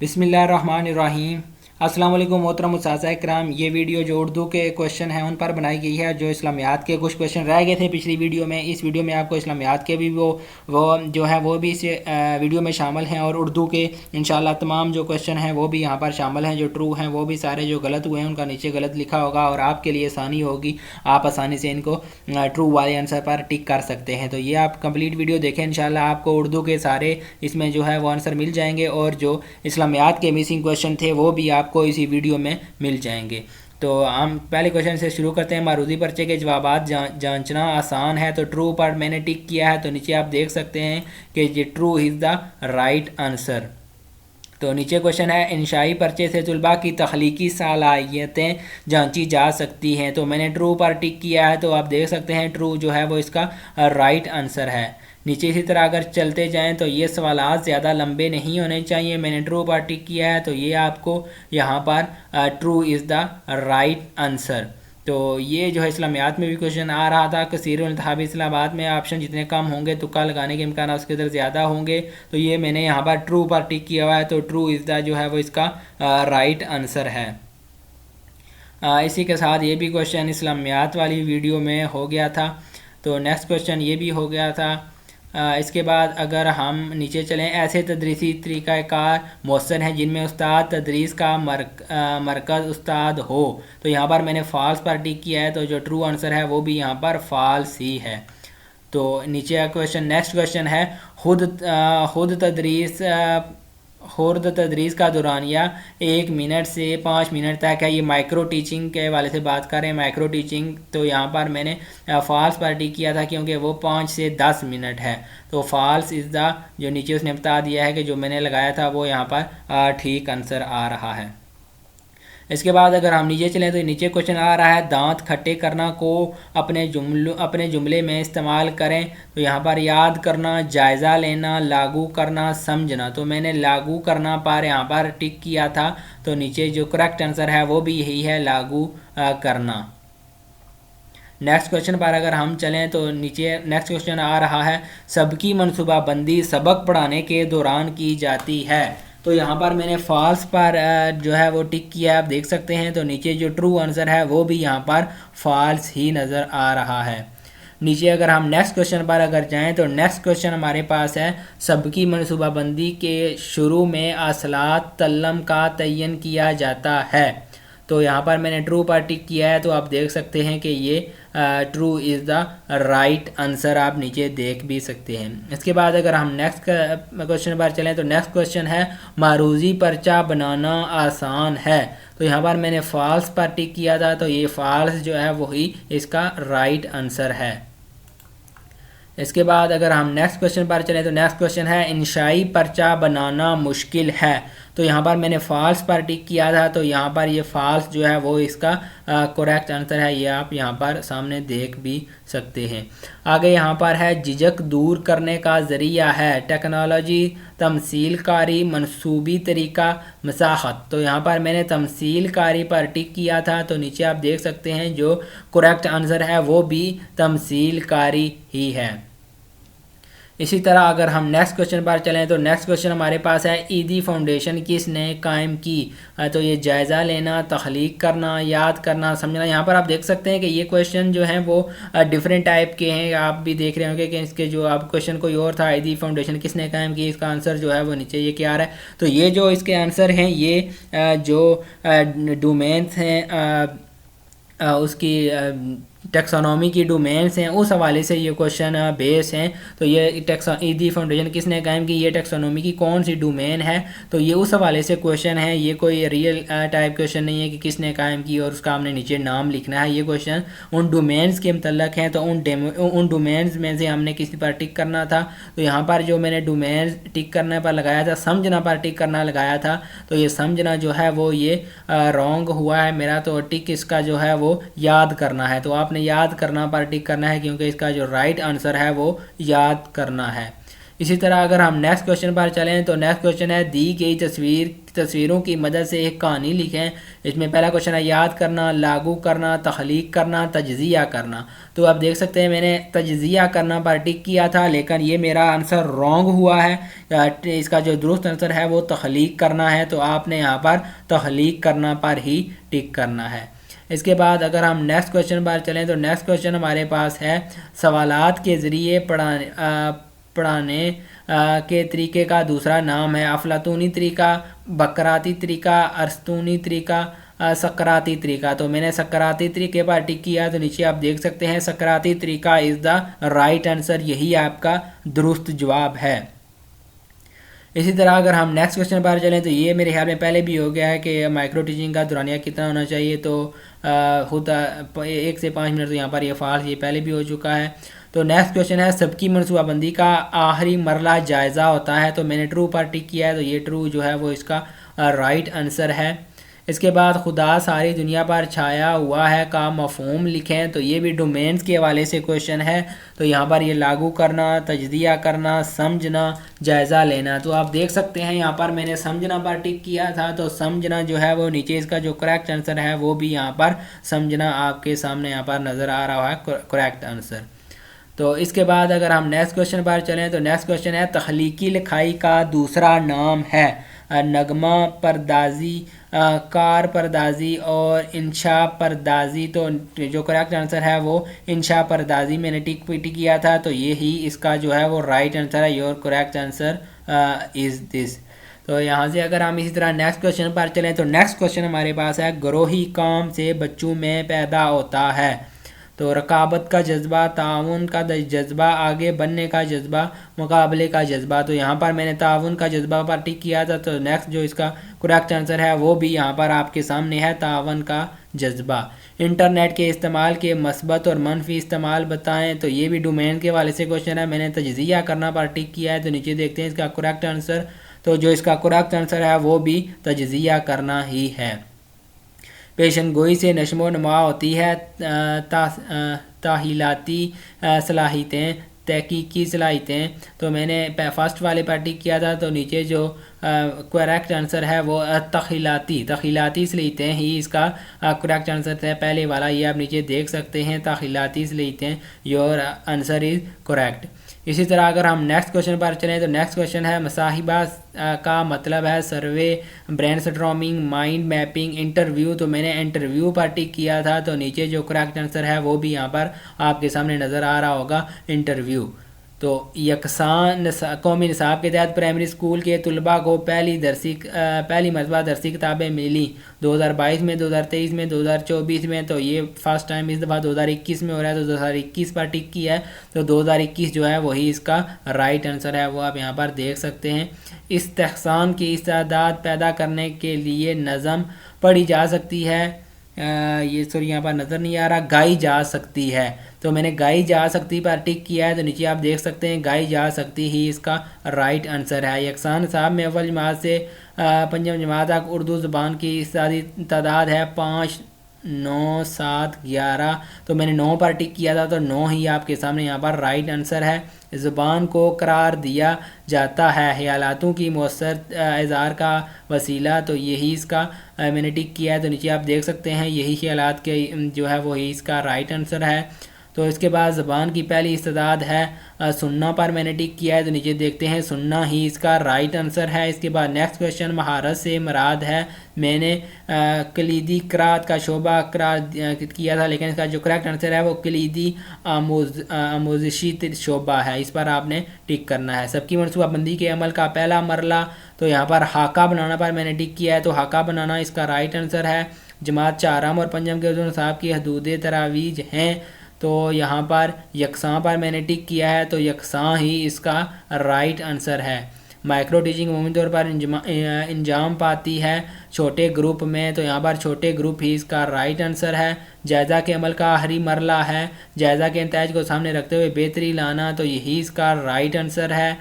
बिस्मिल्लाहिर्रहमानिर्रहीम। अस्सलाम वालेकुम मोहतरम उस्ताज़ इकराम। ये वीडियो जो उर्दू के क्वेश्चन हैं उन पर बनाई गई है। जो इस्लामियात के कुछ क्वेश्चन रह गए थे पिछली वीडियो में, इस वीडियो में आपको इस्लामियात के भी वो जो है वो भी इस वीडियो में शामिल हैं, और उर्दू के इंशाल्लाह तमाम जो क्वेश्चन हैं वो भी यहाँ पर शामिल हैं। जो ट्रू हैं वो भी सारे, जो गलत हुए हैं उनका नीचे गलत लिखा होगा, और आपके लिए आसानी होगी, आप आसानी से इनको ट्रू वाले आंसर पर टिक कर सकते हैं। तो ये आप कंप्लीट वीडियो देखें, इंशाल्लाह आपको उर्दू के सारे इसमें जो है वो आंसर मिल जाएंगे, और जो इस्लामियात के मिसिंग क्वेश्चन थे वो भी आपको इसी वीडियो में मिल जाएंगे। तो हम पहले क्वेश्चन से शुरू करते हैं। मारूदी पर्चे के जवाबात जांचना आसान है। तो ट्रू पर मैंने टिक किया है, तो नीचे आप देख सकते हैं कि ये true is the right answer. तो नीचे क्वेश्चन है, इंशाई पर्चे से तलबा की तख्लीकी सलाहियतें जांची जा सकती हैं। तो मैंने ट्रू पर टिक किया है, तो आप देख सकते हैं ट्रू जो है वो इसका राइट आंसर है। नीचे इसी तरह अगर चलते जाएं तो ये सवालात ज़्यादा लंबे नहीं होने चाहिए। मैंने ट्रू पर टिक किया है, तो ये आपको यहाँ पर true is the right answer. तो ये जो है इस्लामियात में भी क्वेश्चन आ रहा था, कसीरुल इंतखाबी इस्लामाबाद में ऑप्शन जितने कम होंगे तुक्का लगाने के इम्कान उसके अंदर ज़्यादा होंगे। तो ये मैंने यहाँ पर ट्रू पर टिक किया हुआ है, तो ट्रू इज़ द जो है वो इसका राइट आंसर है। इसी के साथ ये भी क्वेश्चन इस्लामियात वाली वीडियो में हो गया था। तो नेक्स्ट क्वेश्चन ये भी हो गया था। इसके बाद अगर हम नीचे चलें, ऐसे तदरीसी तरीक़ाकार मौसर हैं जिनमें उस्ताद तदरीस का मरकज़ उस्ताद हो। तो यहाँ पर मैंने फ़ाल्स पर टिक किया है, तो जो ट्रू आंसर है वो भी यहाँ पर फ़ाल्स ही है। तो नीचे क्वेश्चन, नेक्स्ट क्वेश्चन है, खुद तदरीस का दौरानिया 1 मिनट से 5 मिनट तक है। ये माइक्रो टीचिंग के वाले से बात कर रहे हैं, माइक्रो टीचिंग। तो यहाँ पर मैंने फ़ाल्स पर टिक किया था क्योंकि वो 5 से 10 मिनट है। तो फ़ाल्स इज़ द, जो नीचे उसने बता दिया है कि जो मैंने लगाया था वो यहाँ पर ठीक आंसर आ रहा है। इसके बाद अगर हम नीचे चलें तो नीचे क्वेश्चन आ रहा है, दांत खट्टे करना को अपने जुमले में इस्तेमाल करें। तो यहाँ पर याद करना, जायज़ा लेना, लागू करना, समझना। तो मैंने लागू करना पर यहाँ पर टिक किया था, तो नीचे जो करेक्ट आंसर है वो भी यही है, लागू करना। नेक्स्ट क्वेश्चन पर अगर हम चलें तो नीचे नेक्स्ट क्वेश्चन आ रहा है, सबकी मनसूबाबंदी सबक पढ़ाने के दौरान की जाती है। तो यहाँ पर मैंने फ़ाल्स पर जो है वो टिक किया है, आप देख सकते हैं। तो नीचे जो ट्रू आंसर है वो भी यहाँ पर फ़ाल्स ही नज़र आ रहा है। नीचे अगर हम नेक्स्ट क्वेश्चन पर अगर जाएं तो नेक्स्ट क्वेश्चन हमारे पास है, सबकी मनसूबाबंदी के शुरू में असलात तल्लम का तयन किया जाता है। तो यहाँ पर मैंने ट्रू पर टिक किया है, तो आप देख सकते हैं कि ये true is the right answer, आप नीचे देख भी सकते हैं। इसके बाद अगर हम नेक्स्ट क्वेश्चन पर चलें तो नेक्स्ट क्वेश्चन है, मारूजी पर्चा बनाना आसान है। तो यहाँ पर मैंने फ़ाल्स पर टिक किया था, तो ये फ़ाल्स जो है वही इसका राइट आंसर है। इसके बाद अगर हम नेक्स्ट क्वेश्चन पर चलें तो नेक्स्ट क्वेश्चन है, इंशाई पर्चा बनाना मुश्किल है। तो यहाँ पर मैंने फ़ाल्स पर टिक किया था, तो यहाँ पर ये फ़ाल्स जो है वो इसका करेक्ट आंसर है। ये आप यहाँ पर सामने देख भी सकते हैं। आगे यहाँ पर है, झिझक दूर करने का ज़रिया है, टेक्नोलॉजी, तमसीलकारी, मनसूबी तरीका, मसाहत। तो यहाँ पर मैंने तमसीलकारी पर टिक किया था, तो नीचे आप देख सकते हैं जो करेक्ट आंसर है वो भी तमसीलकारी ही है। इसी तरह अगर हम नेक्स्ट क्वेश्चन पर चलें तो नेक्स्ट क्वेश्चन हमारे पास है, ईदी फाउंडेशन किसने कायम की। तो ये जायज़ा लेना, तख्लीक करना, याद करना, समझना। यहाँ पर आप देख सकते हैं कि ये क्वेश्चन जो हैं वो डिफरेंट टाइप के हैं। आप भी देख रहे होंगे कि इसके जो आप क्वेश्चन कोई और था, ईदी फाउंडेशन किसने कायम की, इसका आंसर जो है वो नीचे ये क्या आ रहा है। तो ये जो इसके आंसर हैं ये जो डोमेन्स हैं उसकी टेक्सोनॉमी की डोमेन्स हैं, उस हवाले से ये क्वेश्चन बेस हैं। तो ये ईदी फाउंडेशन किसने कायम की, ये टेक्सोनॉमी की कौन सी डोमेन है, तो ये उस हवाले से क्वेश्चन है। ये कोई रियल टाइप क्वेश्चन नहीं है कि किसने कायम की और उसका हमने नीचे नाम लिखना है। ये क्वेश्चन उन डोमेन्स के मतलब हैं, तो उन डोमेन्स में से हमने किसी पर टिक करना था। तो यहाँ पर जो मैंने डोमेन्स टिक करने पर लगाया था, समझना पर टिक करना लगाया था, तो ये समझना जो है वो ये रॉन्ग हुआ है मेरा। तो टिक इसका जो है वो याद करना है, तो आपने याद करना पर टिक करना है क्योंकि इसका जो राइट आंसर है वो याद करना है। इसी तरह अगर हम नेक्स्ट क्वेश्चन पर चलें तो नेक्स्ट क्वेश्चन है दी गई तस्वीरों की मदद से एक कहानी लिखें। इसमें पहला क्वेश्चन है याद करना, लागू करना, तख्लीक करना, तज्जिया करना। तो आप देख सकते हैं मैंने तज्जिया करना पर टिक किया था, लेकिन ये मेरा आंसर रॉन्ग हुआ है। इसका जो दुरुस्त आंसर है वो तख्लीक करना है, तो आपने यहाँ पर तख्लीक करना पर ही टिक करना है। इसके बाद अगर हम नेक्स्ट क्वेश्चन पर चलें तो नेक्स्ट क्वेश्चन हमारे पास है सवालात के ज़रिए पढ़ाने के तरीके का दूसरा नाम है अफलातूनी तरीका, बकराती तरीका, अरस्तूनी तरीका, सकराती तरीका। तो मैंने सकराती तरीके पर टिक किया, तो नीचे आप देख सकते हैं सकराती तरीका इज़ द राइट आंसर, यही आपका दुरुस्त जवाब है। इसी तरह अगर हम नेक्स्ट क्वेश्चन पर चलें तो ये मेरे ख्याल में पहले भी हो गया है कि माइक्रो टीचिंग का दौरानिया कितना होना चाहिए, तो होता 1 से 5 मिनट। तो यहाँ पर ये फाल्स, ये पहले भी हो चुका है। तो नेक्स्ट क्वेश्चन है सबकी मनसूबाबंदी का आखिरी मरला जायज़ा होता है, तो मैंने ट्रू पर टिक किया है, तो ये ट्रू जो है वो इसका राइट आंसर है। इसके बाद खुदा सारी दुनिया पर छाया हुआ है का मफहूम लिखें, तो ये भी डोमेन्स के हवाले से क्वेश्चन है। तो यहाँ पर ये लागू करना, तजदिया करना, समझना, जायज़ा लेना। तो आप देख सकते हैं यहाँ पर मैंने समझना पर टिक किया था, तो समझना जो है वो नीचे इसका जो करेक्ट आंसर है वो भी यहाँ पर समझना आपके सामने यहाँ पर नज़र आ रहा है करेक्ट आंसर। तो इसके बाद अगर हम नेक्स्ट क्वेश्चन पर चलें तो नेक्स्ट क्वेश्चन है तख्लीकी लिखाई का दूसरा नाम है नगमा परदाजी, कार परदाजी और इंशा परदाजी। तो जो करेक्ट आंसर है वो इंशा परदाजी मैंने टिक किया था, तो ये ही इसका जो है वो राइट आंसर है। Your correct answer is this. तो यहाँ से अगर हम इसी तरह नेक्स्ट क्वेश्चन पर चलें तो नेक्स्ट क्वेश्चन हमारे पास है गरोही काम से बच्चों में पैदा होता है, तो रकाबत का जज्बा, ताउन का जज्बा, आगे बढ़ने का जज्बा, मुकाबले का जज्बा। तो यहाँ पर मैंने ताउन का जज्बा पर टिक किया था, तो नेक्स्ट जो इसका करेक्ट आंसर है वो भी यहाँ पर आपके सामने है ताउन का जज्बा। इंटरनेट के इस्तेमाल के मस्बत और मनफी इस्तेमाल बताएं, तो ये भी डोमेन के वाले से क्वेश्चन है। मैंने तज्जिया करना पर टिक किया है, तो नीचे देखते हैं इसका करेक्ट आंसर। तो जो इसका करेक्ट आंसर है वो भी तज्जिया करना ही है। पेशन गोई से नशो नमा होती है ताहीलाती सलाहियतें, तहकीकी सलाहियतें। तो मैंने फर्स्ट वाले पर टिक किया था, तो नीचे जो करेक्ट आंसर है वो तखीलाती सलाहियतें ही इसका करेक्ट आंसर है। पहले वाला ये आप नीचे देख सकते हैं तखीलाती सलाहियतें, योर आंसर इज़ करेक्ट। इसी तरह अगर हम नेक्स्ट क्वेश्चन पर चलें तो नेक्स्ट क्वेश्चन है मसाहिबा का मतलब है सर्वे, ब्रेनस्टॉर्मिंग, माइंड मैपिंग, इंटरव्यू। तो मैंने इंटरव्यू पर टिक किया था, तो नीचे जो करेक्ट आंसर है वो भी यहाँ पर आपके सामने नज़र आ रहा होगा इंटरव्यू। तो यकसान कौमी निसाब के तहत प्राइमरी स्कूल के तलबा को पहली मरतबा दरसी किताबें मिली 2022 में, 2023 में, 2024 में। तो ये फर्स्ट टाइम इस दफ़ा 2021 में हो रहा है, तो 2021 पर टिक किया है, तो 2021 जो है वही इसका राइट आंसर है, वो आप यहाँ पर देख सकते हैं। इस्तेहसान की इस्तादात पैदा करने के लिए नज़म पढ़ी जा सकती है, ये सॉरी यहाँ पर नज़र नहीं आ रहा, गाई जा सकती है। तो मैंने गाई जा सकती पर टिक किया है, तो नीचे आप देख सकते हैं गाई जा सकती ही इसका राइट आंसर है। यकसान साहब में अव्वल जमात से पंजम जमात तक उर्दू ज़बान की इस्तादी तादाद है 5, 9, 7, 11। तो मैंने 9 पर टिक किया था, तो 9 ही आपके सामने यहाँ पर राइट आंसर है। ज़ुबान को करार दिया जाता है ख्यालातों की मौसर इज़हार का वसीला, तो यही इसका मैंने टिक किया है, तो नीचे आप देख सकते हैं यही ख्यालात के जो है वही इसका राइट आंसर है। तो इसके बाद ज़बान की पहली इस्तादाद है सुनना पर मैंने टिक किया है, तो नीचे देखते हैं सुनना ही इसका राइट आंसर है। इसके बाद नेक्स्ट क्वेश्चन महारत से मुराद है, मैंने कलीदी क़राअत का शोबा करार किया था, लेकिन इसका जो करेक्ट आंसर है वो कलीदी आमोज़शी शोबा है, इस पर आपने टिक करना है। सबकी मनसूबाबंदी के अमल का पहला मरला, तो यहाँ पर हाका बनाना पर मैंने टिक किया है, तो हाका बनाना इसका राइट आंसर है। जमात चारम और पंजम के उर्दू साहब की हदूद तरावीज हैं, तो यहाँ पर यकसां पर मैंने टिक किया है, तो यकसां ही इसका राइट आंसर है। माइक्रो टीचिंग अमूमी तौर पर इंजाम पाती है छोटे ग्रुप में, तो यहाँ पर छोटे ग्रुप ही इसका राइट आंसर है। जायज़ा के अमल का आखिरी मरला है जायज़ा के नताइज को सामने रखते हुए बेहतरी लाना, तो यही इसका राइट आंसर है।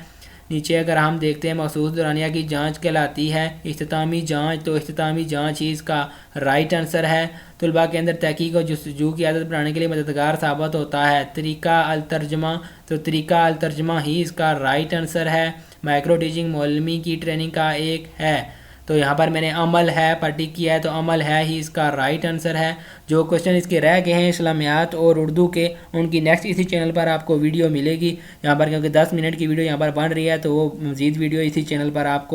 नीचे अगर हम देखते हैं मखसूस दौरानिया की जांच कहलाती है इख्तितामी जांच, तो इख्तितामी जांच ही इसका राइट आंसर है। तलबा के अंदर तहकीक और जस्तजू की आदत बनाने के लिए मददगार साबित होता है तरीका अल तर्जमा, तो तरीका अल तर्जमा ही इसका राइट आंसर है। माइक्रो टीचिंग मौलवी की ट्रेनिंग का एक है, तो यहाँ पर मैंने अमल है पर टिक किया है, तो अमल है ही इसका राइट आंसर है। जो क्वेश्चन इसके रह गए हैं इस्लामियात और उर्दू के, उनकी नेक्स्ट इसी चैनल पर आपको वीडियो मिलेगी यहाँ पर, क्योंकि 10 मिनट की वीडियो यहाँ पर बन रही है, तो वो मज़ीद वीडियो इसी चैनल पर आपको